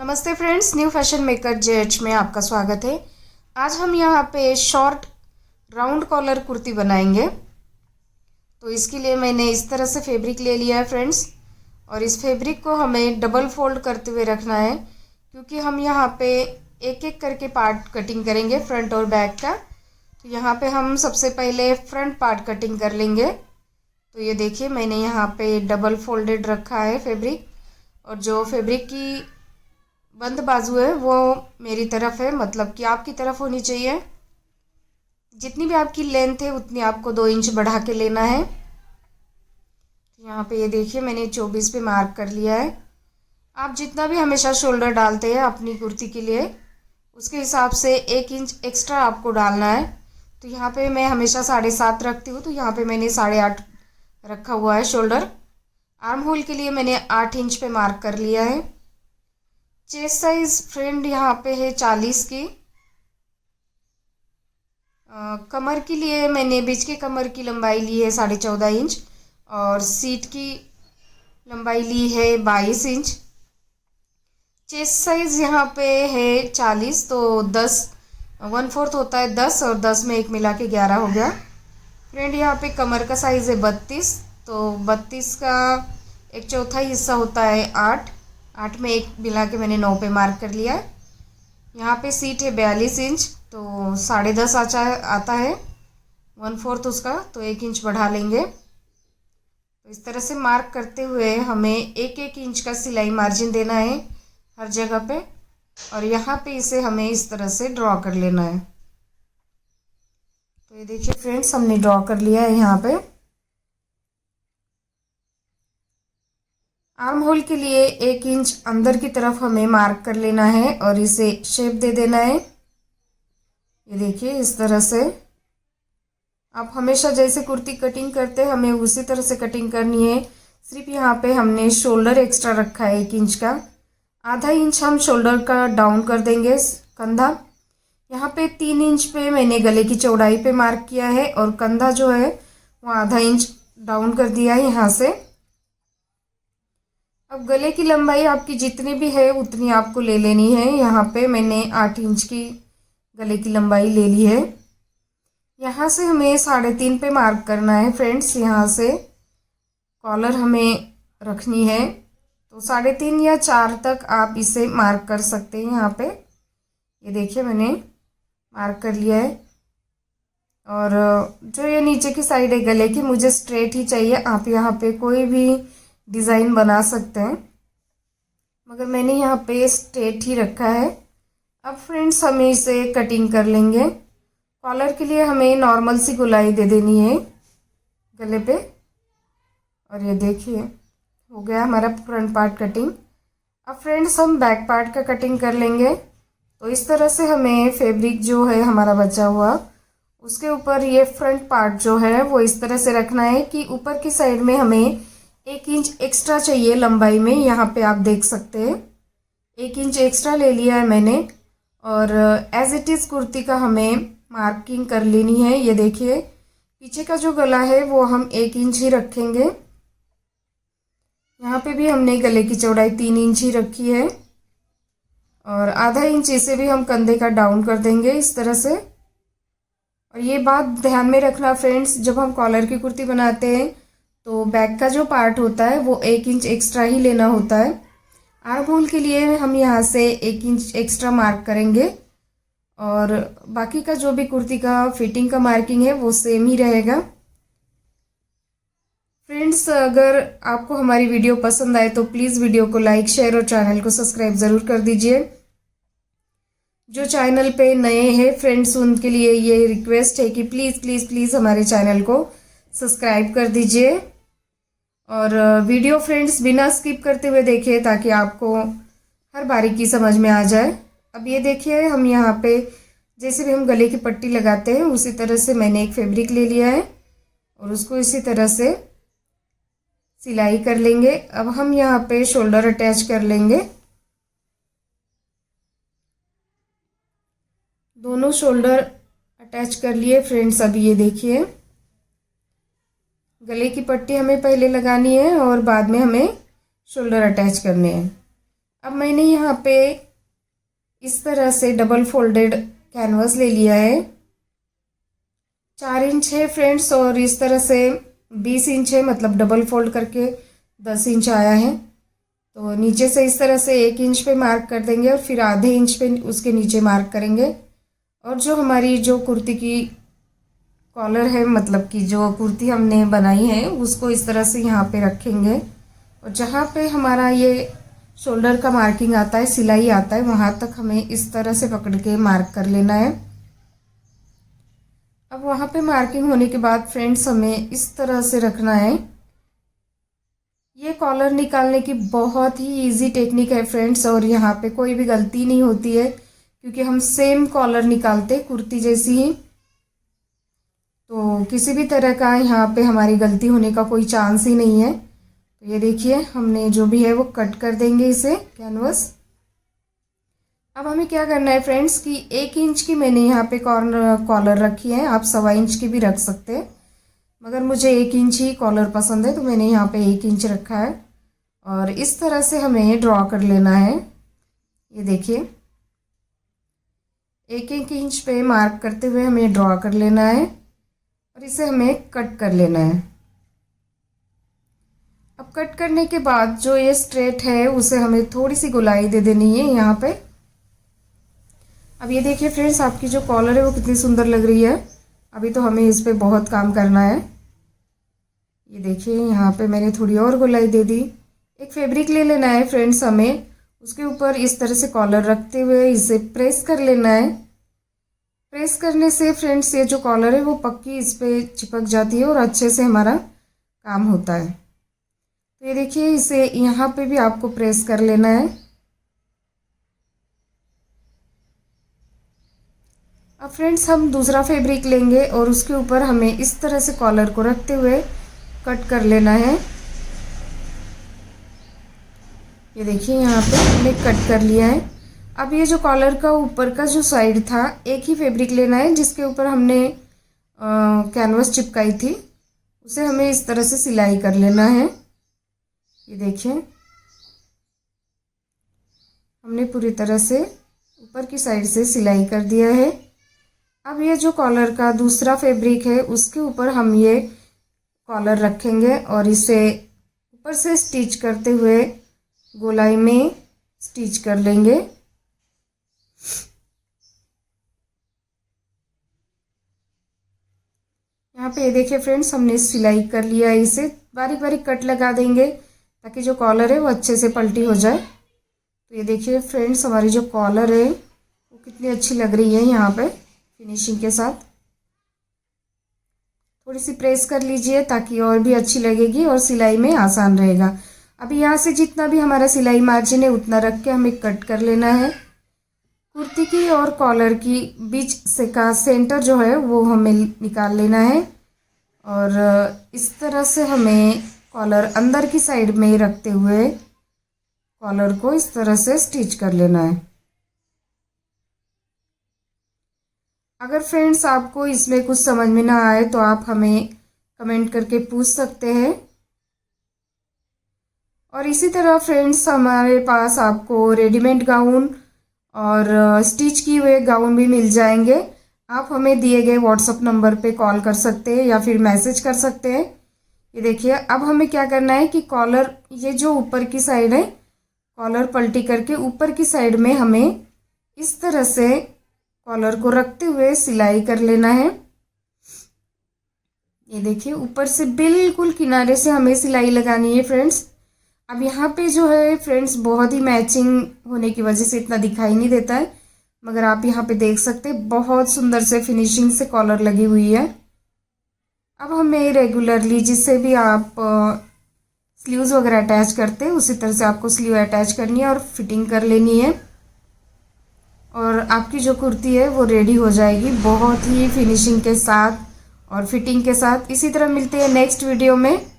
नमस्ते friends, new fashion maker JH में आपका स्वागत है। आज हम यहाँ पे शॉर्ट राउंड कॉलर कुर्ती बनाएंगे। तो इसके लिए मैंने इस तरह से फैब्रिक ले लिया है फ्रेंड्स, और इस फैब्रिक को हमें डबल फोल्ड करते हुए रखना है, क्योंकि हम यहाँ पे एक एक करके पार्ट कटिंग करेंगे, फ्रंट और बैक का। तो यहाँ पे हम सबसे पहले फ्रंट पार्ट कटिंग कर लेंगे। तो ये देखिए, मैंने यहाँ पे डबल फोल्डेड रखा है फैब्रिक, और जो फैब्रिक की बंद बाजू है वो मेरी तरफ है, मतलब कि आपकी तरफ होनी चाहिए। जितनी भी आपकी लेंथ है उतनी आपको 2 इंच बढ़ा के लेना है। यहाँ पे ये देखिए, मैंने 24 पे मार्क कर लिया है। आप जितना भी हमेशा शोल्डर डालते हैं अपनी कुर्ती के लिए, उसके हिसाब से 1 इंच एक्स्ट्रा आपको डालना है। तो यहाँ पे मैं हमेशा 7.5 रखती हूँ, तो यहाँ पे मैंने 8.5 रखा हुआ है शोल्डर। आर्म होल के लिए मैंने 8 इंच पे मार्क कर लिया है। चेस्ट साइज फ्रेंड यहाँ पे है 40 की। कमर के लिए मैंने बीच के कमर की लंबाई ली है 14.5 इंच, और सीट की लंबाई ली है 22 इंच। चेस्ट साइज यहाँ पे है 40, तो 1/4 होता है 10, और 10 में 1 मिला के 11 हो गया। फ्रेंड यहाँ पे कमर का साइज है 32, तो 32 का 1/4 हिस्सा होता है 8 में 1 मिला के मैंने 9 पे मार्क कर लिया है। यहाँ पे सीट है 42 इंच, तो 10.5 आता है 1/4 उसका, तो 1 इंच बढ़ा लेंगे। तो इस तरह से मार्क करते हुए हमें 1-1 इंच का सिलाई मार्जिन देना है हर जगह पे, और यहाँ पे इसे हमें इस तरह से ड्रॉ कर लेना है। तो ये देखिए फ्रेंड्स, हमने ड्रॉ कर लिया है। यहाँ पे आर्म होल के लिए 1 इंच अंदर की तरफ हमें मार्क कर लेना है, और इसे शेप दे देना है। ये देखिए, इस तरह से आप हमेशा जैसे कुर्ती कटिंग करते हैं हमें उसी तरह से कटिंग करनी है। सिर्फ यहाँ पे हमने शोल्डर एक्स्ट्रा रखा है 1 इंच का। आधा इंच हम शोल्डर का डाउन कर देंगे कंधा। यहाँ पे 3 इंच पे मैंने गले की चौड़ाई पे मार्क किया है, और कंधा जो है वो आधा इंच डाउन कर दिया है यहाँ से। अब गले की लंबाई आपकी जितनी भी है उतनी आपको ले लेनी है। यहाँ पे मैंने 8 इंच की गले की लंबाई ले ली है। यहाँ से हमें 3.5 पे मार्क करना है फ्रेंड्स। यहाँ से कॉलर हमें रखनी है, तो 3.5 या 4 तक आप इसे मार्क कर सकते हैं। यहाँ पे ये देखिए, मैंने मार्क कर लिया है। और जो ये नीचे की साइड है गले की, मुझे स्ट्रेट ही चाहिए। आप यहाँ पे कोई भी डिज़ाइन बना सकते हैं, मगर मैंने यहाँ पे स्ट्रेट ही रखा है। अब फ्रेंड्स हमें इसे कटिंग कर लेंगे। कॉलर के लिए हमें नॉर्मल सी गोलाई दे देनी है गले पे, और ये देखिए हो गया हमारा फ्रंट पार्ट कटिंग। अब फ्रेंड्स हम बैक पार्ट का कटिंग कर लेंगे। तो इस तरह से हमें फैब्रिक जो है हमारा बचा हुआ, उसके ऊपर ये फ्रंट पार्ट जो है वो इस तरह से रखना है कि ऊपर की साइड में हमें 1 इंच एक्स्ट्रा चाहिए लंबाई में। यहाँ पे आप देख सकते हैं 1 इंच एक्स्ट्रा ले लिया है मैंने, और एज इट इज़ कुर्ती का हमें मार्किंग कर लेनी है। ये देखिए, पीछे का जो गला है वो हम 1 इंच ही रखेंगे। यहाँ पे भी हमने गले की चौड़ाई 3 इंच ही रखी है, और आधा इंच इसे भी हम कंधे का डाउन कर देंगे इस तरह से। और ये बात ध्यान में रखना फ्रेंड्स, जब हम कॉलर की कुर्ती बनाते हैं तो बैक का जो पार्ट होता है वो 1 इंच एक्स्ट्रा ही लेना होता है। आर्म होल के लिए हम यहाँ से 1 इंच एक्स्ट्रा मार्क करेंगे, और बाकी का जो भी कुर्ती का फिटिंग का मार्किंग है वो सेम ही रहेगा। फ्रेंड्स, अगर आपको हमारी वीडियो पसंद आए तो प्लीज़ वीडियो को लाइक, शेयर और चैनल को सब्सक्राइब ज़रूर कर दीजिए। जो चैनल पे नए हैं फ्रेंड्स, उनके लिए ये रिक्वेस्ट है कि प्लीज़ प्लीज़ प्लीज़ हमारे चैनल को सब्सक्राइब कर दीजिए, और वीडियो फ्रेंड्स बिना स्किप करते हुए देखिए, ताकि आपको हर बारीकी समझ में आ जाए। अब ये देखिए, हम यहाँ पे जैसे भी हम गले की पट्टी लगाते हैं उसी तरह से मैंने एक फैब्रिक ले लिया है, और उसको इसी तरह से सिलाई कर लेंगे। अब हम यहाँ पे शोल्डर अटैच कर लेंगे। दोनों शोल्डर अटैच कर लिए फ्रेंड्स। अब ये देखिए, गले की पट्टी हमें पहले लगानी है और बाद में हमें शोल्डर अटैच करने हैं। अब मैंने यहाँ पे इस तरह से डबल फोल्डेड कैनवस ले लिया है। 4 इंच है फ्रेंड्स, और इस तरह से 20 इंच है, मतलब डबल फोल्ड करके 10 इंच आया है। तो नीचे से इस तरह से 1 इंच पे मार्क कर देंगे और फिर आधे इंच पे उसके नीचे मार्क करेंगे। और जो हमारी जो कुर्ती की कॉलर है, मतलब कि जो कुर्ती हमने बनाई है, उसको इस तरह से यहाँ पे रखेंगे। और जहाँ पे हमारा ये शोल्डर का मार्किंग आता है, सिलाई आता है, वहाँ तक हमें इस तरह से पकड़ के मार्क कर लेना है। अब वहाँ पे मार्किंग होने के बाद फ्रेंड्स हमें इस तरह से रखना है। ये कॉलर निकालने की बहुत ही इजी टेक्निक है फ्रेंड्स, और यहाँ पे कोई भी गलती नहीं होती है क्योंकि हम सेम कॉलर निकालते कुर्ती जैसी ही। तो किसी भी तरह का यहाँ पे हमारी गलती होने का कोई चांस ही नहीं है। तो ये देखिए, हमने जो भी है वो कट कर देंगे इसे कैनवस। अब हमें क्या करना है फ्रेंड्स कि 1 इंच की मैंने यहाँ पे कॉलर रखी है। आप 1.25 इंच की भी रख सकते हैं, मगर मुझे 1 इंच ही कॉलर पसंद है, तो मैंने यहाँ पे 1 इंच रखा है। और इस तरह से हमें ड्रॉ कर लेना है। ये देखिए, 1-1 इंच पे मार्क करते हुए हमें ड्रॉ कर लेना है और इसे हमें कट कर लेना है। अब कट करने के बाद जो ये स्ट्रेट है उसे हमें थोड़ी सी गोलाई दे देनी है यहाँ पे। अब ये देखिए फ्रेंड्स, आपकी जो कॉलर है वो कितनी सुंदर लग रही है। अभी तो हमें इस पे बहुत काम करना है। ये देखिए, यहाँ पे मैंने थोड़ी और गोलाई दे दी। एक फैब्रिक ले लेना है फ्रेंड्स, हमें उसके ऊपर इस तरह से कॉलर रखते हुए इसे प्रेस कर लेना है। प्रेस करने से फ्रेंड्स ये जो कॉलर है वो पक्की इस पे चिपक जाती है और अच्छे से हमारा काम होता है। तो ये देखिए, इसे यहाँ पे भी आपको प्रेस कर लेना है। अब फ्रेंड्स हम दूसरा फैब्रिक लेंगे और उसके ऊपर हमें इस तरह से कॉलर को रखते हुए कट कर लेना है। ये देखिए, यहाँ पे हमने कट कर लिया है। अब ये जो कॉलर का ऊपर का जो साइड था, एक ही फैब्रिक लेना है जिसके ऊपर हमने कैनवस चिपकाई थी, उसे हमें इस तरह से सिलाई कर लेना है। ये देखिए, हमने पूरी तरह से ऊपर की साइड से सिलाई कर दिया है। अब ये जो कॉलर का दूसरा फैब्रिक है उसके ऊपर हम ये कॉलर रखेंगे और इसे ऊपर से स्टिच करते हुए गोलाई में स्टिच कर लेंगे। यहाँ पे ये देखिए फ्रेंड्स, हमने सिलाई कर लिया है। इसे बारीक बारीक कट लगा देंगे ताकि जो कॉलर है वो अच्छे से पलटी हो जाए। तो ये देखिए फ्रेंड्स, हमारी जो कॉलर है वो कितनी अच्छी लग रही है यहाँ पे फिनिशिंग के साथ। थोड़ी सी प्रेस कर लीजिए ताकि और भी अच्छी लगेगी और सिलाई में आसान रहेगा। अभी यहाँ से जितना भी हमारा सिलाई मार्जिन है उतना रख के हमें कट कर लेना है। कुर्ती की और कॉलर की बीच से का सेंटर जो है वो हमें निकाल लेना है और इस तरह से हमें कॉलर अंदर की साइड में रखते हुए कॉलर को इस तरह से स्टिच कर लेना है। अगर फ्रेंड्स आपको इसमें कुछ समझ में ना आए तो आप हमें कमेंट करके पूछ सकते हैं। और इसी तरह फ्रेंड्स, हमारे पास आपको रेडीमेड गाउन और स्टिच किए हुए गाउन भी मिल जाएंगे। आप हमें दिए गए व्हाट्सएप नंबर पे कॉल कर सकते हैं या फिर मैसेज कर सकते हैं। ये देखिए, अब हमें क्या करना है कि कॉलर, ये जो ऊपर की साइड है, कॉलर पलटी करके ऊपर की साइड में हमें इस तरह से कॉलर को रखते हुए सिलाई कर लेना है। ये देखिए, ऊपर से बिल्कुल किनारे से हमें सिलाई लगानी है फ्रेंड्स। अब यहाँ पे जो है फ्रेंड्स, बहुत ही मैचिंग होने की वजह से इतना दिखाई नहीं देता है, मगर आप यहाँ पे देख सकते हैं बहुत सुंदर से फिनिशिंग से कॉलर लगी हुई है। अब हमें रेगुलरली जिससे भी आप स्लीव्स वगैरह अटैच करते हैं उसी तरह से आपको स्लीव अटैच करनी है और फिटिंग कर लेनी है और आपकी जो कुर्ती है वो रेडी हो जाएगी बहुत ही फिनिशिंग के साथ और फिटिंग के साथ। इसी तरह मिलते हैं नेक्स्ट वीडियो में।